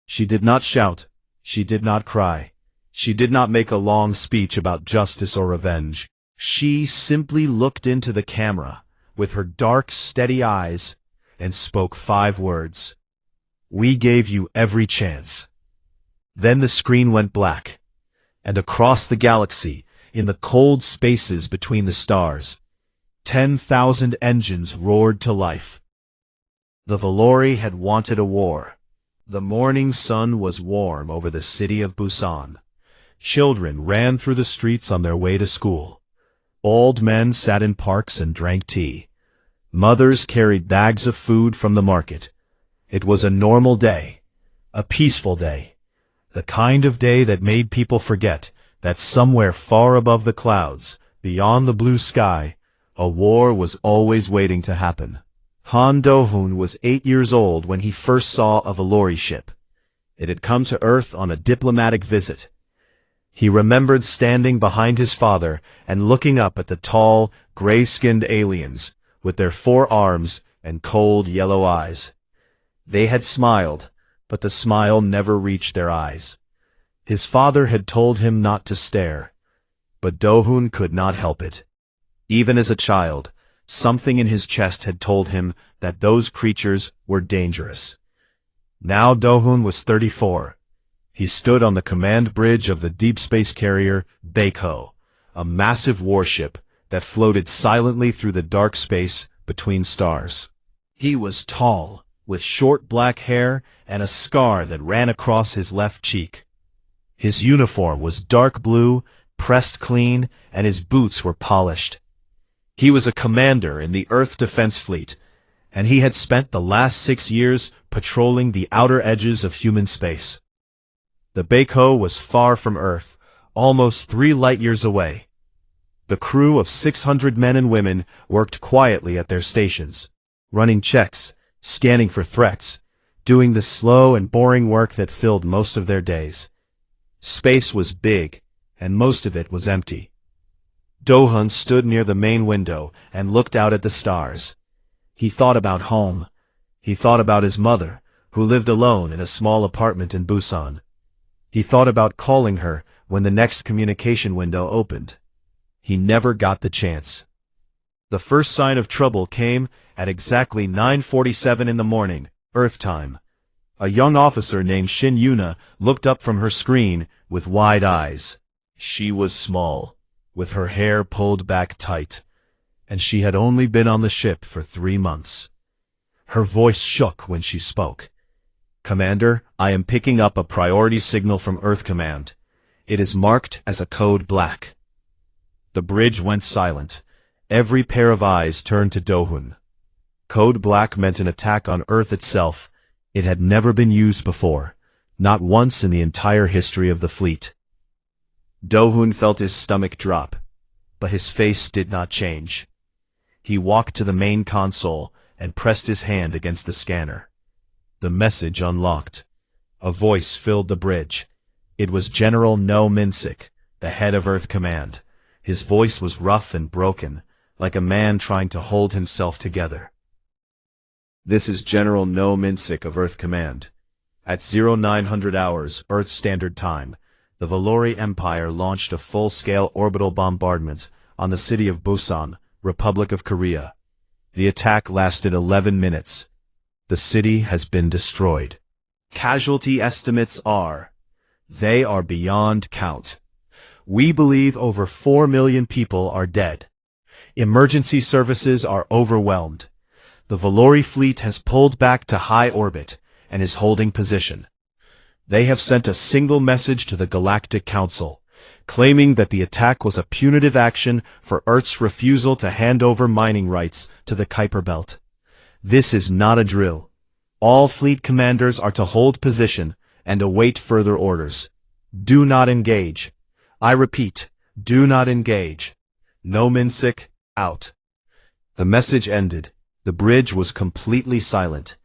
She did not shout. She did not cry. She did not make a long speech about justice or revenge. She simply looked into the camera with her dark, steady eyes and spoke 5 words. "We gave you every chance." Then the screen went black, and across the galaxy, in the cold spaces between the stars, 10,000 engines roared to life. The Valori had wanted a war. The morning sun was warm over the city of Busan. Children ran through the streets on their way to school. Old men sat in parks and drank tea. Mothers carried bags of food from the market. It was a normal day, a peaceful day, the kind of day that made people forget that somewhere far above the clouds, beyond the blue sky, a war was always waiting to happen. Han Do-hun was 8 years old when he first saw a Valori ship. It had come to Earth on a diplomatic visit. He remembered standing behind his father and looking up at the tall, gray-skinned aliens with their 4 arms and cold yellow eyes. They had smiled, but the smile never reached their eyes. His father had told him not to stare, but Do-hun could not help it. Even as a child, something in his chest had told him that those creatures were dangerous. Now Do-hun was 34. He stood on the command bridge of the deep space carrier Baekho, a massive warship that floated silently through the dark space between stars. He was tall, with short black hair and a scar that ran across his left cheek. His uniform was dark blue, pressed clean, and his boots were polished. He was a commander in the Earth Defense Fleet, and he had spent the last 6 years patrolling the outer edges of human space. The Baekho was far from Earth, almost 3 light-years away. The crew of 600 men and women worked quietly at their stations, running checks, scanning for threats, doing the slow and boring work that filled most of their days. Space was big, and most of it was empty. Do-hun stood near the main window and looked out at the stars. He thought about home. He thought about his mother, who lived alone in a small apartment in Busan. He thought about calling her when the next communication window opened. He never got the chance. The first sign of trouble came at exactly 9:47 in the morning, Earth time. A young officer named Shin Yuna looked up from her screen with wide eyes. She was small, with her hair pulled back tight, and she had only been on the ship for 3 months. Her voice shook when she spoke. "Commander, I am picking up a priority signal from Earth Command. It is marked as a code black." The bridge went silent. Every pair of eyes turned to Do-hun. Code black meant an attack on Earth itself. It had never been used before, not once in the entire history of the fleet. Do-hun felt his stomach drop, but his face did not change. He walked to the main console and pressed his hand against the scanner. The message unlocked. A voice filled the bridge. It was General No Minsik, the head of Earth Command. His voice was rough and broken, like a man trying to hold himself together. "This is General No Minsik of Earth Command. At 0900 hours Earth Standard Time, the Valori Empire launched a full-scale orbital bombardment on the city of Busan, Republic of Korea. The attack lasted 11 minutes. The city has been destroyed. Casualty estimates they are beyond count. We believe over 4 million people are dead. Emergency services are overwhelmed. The Valori fleet has pulled back to high orbit and is holding position. They have sent a single message to the Galactic Council, claiming that the attack was a punitive action for Earth's refusal to hand over mining rights to the Kuiper Belt. This is not a drill. All fleet commanders are to hold position and await further orders. Do not engage. I repeat, do not engage. No Minsik, out." The message ended. The bridge was completely silent.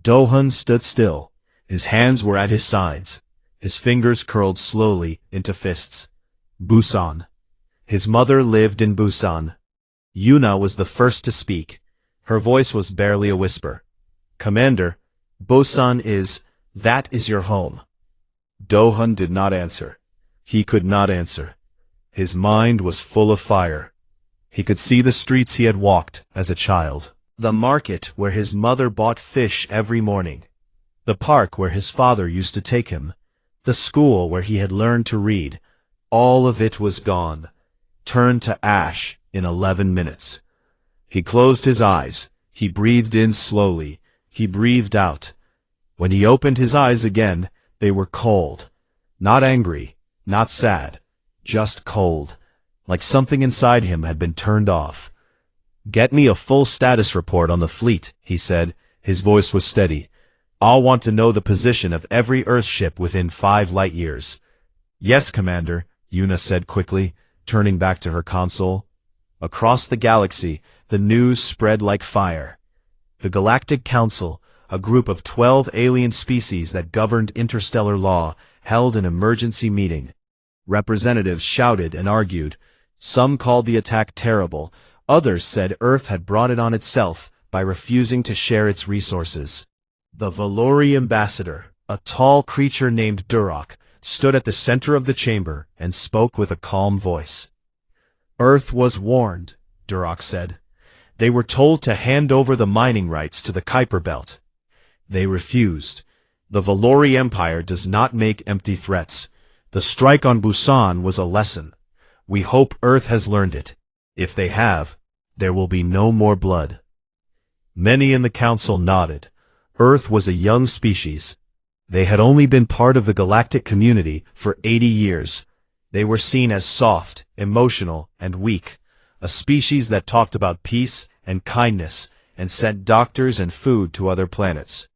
Do-hun stood still. His hands were at his sides. His fingers curled slowly into fists. Busan. His mother lived in Busan. Yuna was the first to speak. Her voice was barely a whisper. "Commander, Busan that is your home." Do-hun did not answer. He could not answer. His mind was full of fire. He could see the streets he had walked as a child. The market where his mother bought fish every morning. The park where his father used to take him. The school where he had learned to read. All of it was gone, turned to ash in 11 minutes. He closed his eyes. He breathed in slowly. He breathed out. When he opened his eyes again, they were cold. Not angry, not sad, just cold, like something inside him had been turned off. "Get me a full status report on the fleet," he said. His voice was steady. "I'll want to know the position of every Earth ship within 5 light years." "Yes, Commander," Yuna said quickly, turning back to her console. Across the galaxy, the news spread like fire. The Galactic Council, a group of 12 alien species that governed interstellar law, held an emergency meeting. Representatives shouted and argued. Some called the attack terrible. Others said Earth had brought it on itself by refusing to share its resources. The Valori ambassador, a tall creature named Duroc, stood at the center of the chamber and spoke with a calm voice. "Earth was warned," Duroc said. "They were told to hand over the mining rights to the Kuiper Belt. They refused. The Valori Empire does not make empty threats. The strike on Busan was a lesson. We hope Earth has learned it. If they have, there will be no more blood." Many in the council nodded. Earth was a young species. They had only been part of the galactic community for 80 years. They were seen as soft, emotional, and weak, a species that talked about peace and kindness and sent doctors and food to other planets.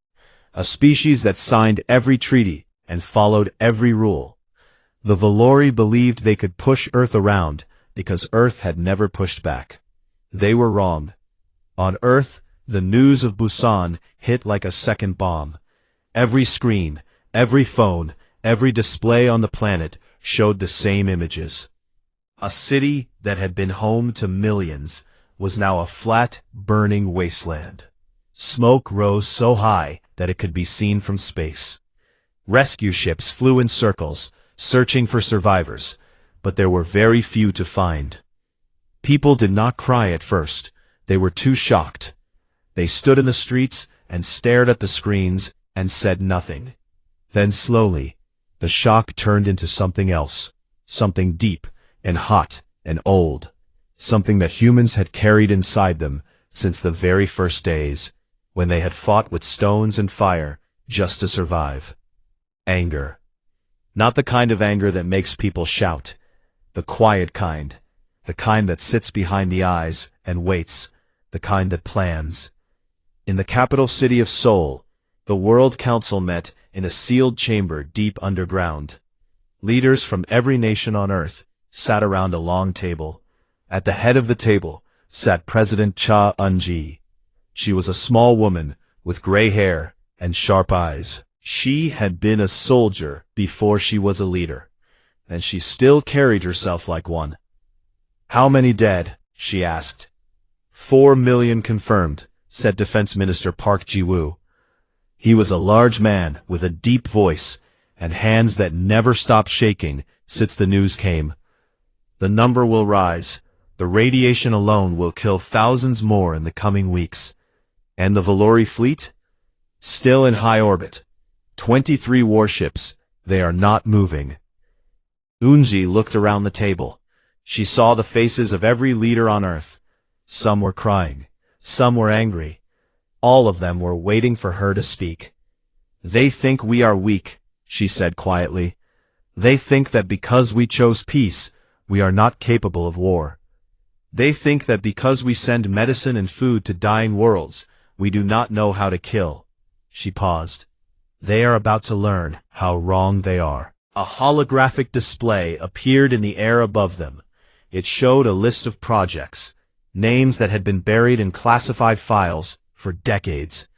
A species that signed every treaty and followed every rule. The Valori believed they could push Earth around because Earth had never pushed back. They were wrong. On Earth, the news of Busan hit like a second bomb. Every screen, every phone, every display on the planet showed the same images. A city that had been home to millions was now a flat, burning wasteland. Smoke rose so high that it could be seen from space. Rescue ships flew in circles, searching for survivors, but there were very few to find. People did not cry at first. They were too shocked. They stood in the streets and stared at the screens and said nothing. Then slowly, the shock turned into something else, something deep and hot and old, something that humans had carried inside them since the very first days. when they had fought with stones and fire just to survive. Anger. Not the kind of anger that makes people shout. The quiet kind. The kind that sits behind the eyes and waits. The kind that plans. In the capital city of Seoul, the World Council met in a sealed chamber deep underground. Leaders from every nation on Earth sat around a long table. At the head of the table sat President Cha Eun-ji. She was a small woman with gray hair and sharp eyes. She had been a soldier before she was a leader, and she still carried herself like one. "How many dead?" she asked. 4 million confirmed, said Defense Minister Park Ji-woo. He was a large man with a deep voice and hands that never stopped shaking since the news came. "The number will rise. The radiation alone will kill thousands more in the coming weeks. And the Valori fleet? Still in high orbit. 23 warships. They are not moving." Eun-ji looked around the table. She saw the faces of every leader on Earth. Some were crying. Some were angry. All of them were waiting for her to speak. "They think we are weak," she said quietly. "They think that because we chose peace, we are not capable of war. They think that because we send medicine and food to dying worlds, we do not know how to kill." She paused. "They are about to learn how wrong they are." A holographic display appeared in the air above them. It showed a list of projects, names that had been buried in classified files for decades.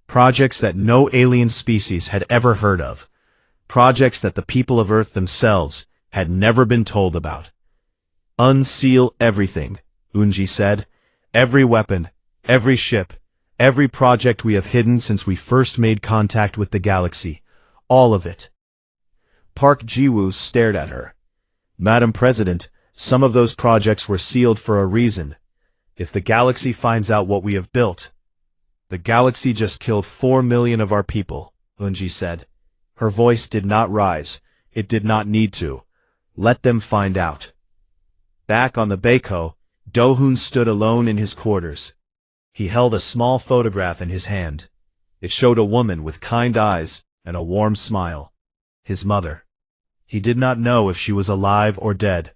Projects that no alien species had ever heard of. Projects that the people of Earth themselves had never been told about. "Unseal everything," Eun-ji said. "Every weapon, every ship, every project we have hidden since we first made contact with the galaxy. All of it." Park Ji-woo stared at her. "Madam President, some of those projects were sealed for a reason. If the galaxy finds out what we have built—" "The galaxy just killed 4 million of our people," Eun-ji said. Her voice did not rise. It did not need to. "Let them find out." Back on the Baiko, Do-hoon stood alone in his quarters. He held a small photograph in his hand. It showed a woman with kind eyes and a warm smile. His mother. He did not know if she was alive or dead.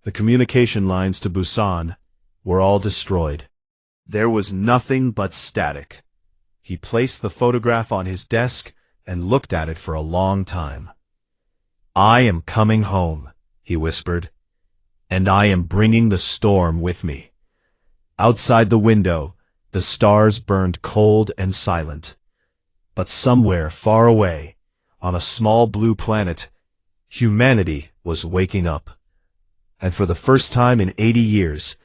The communication lines to Busan were all destroyed. There was nothing but static. He placed the photograph on his desk and looked at it for a long time. "I am coming home," he whispered, "and I am bringing the storm with me." Outside the window, the stars burned cold and silent. But somewhere far away, on a small blue planet, humanity was waking up. And for the first time in 80 years,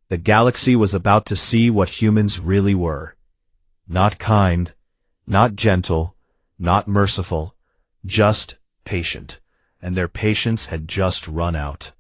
the galaxy was about to see what humans really were. Not kind, not gentle, not merciful, just patient. And their patience had just run out.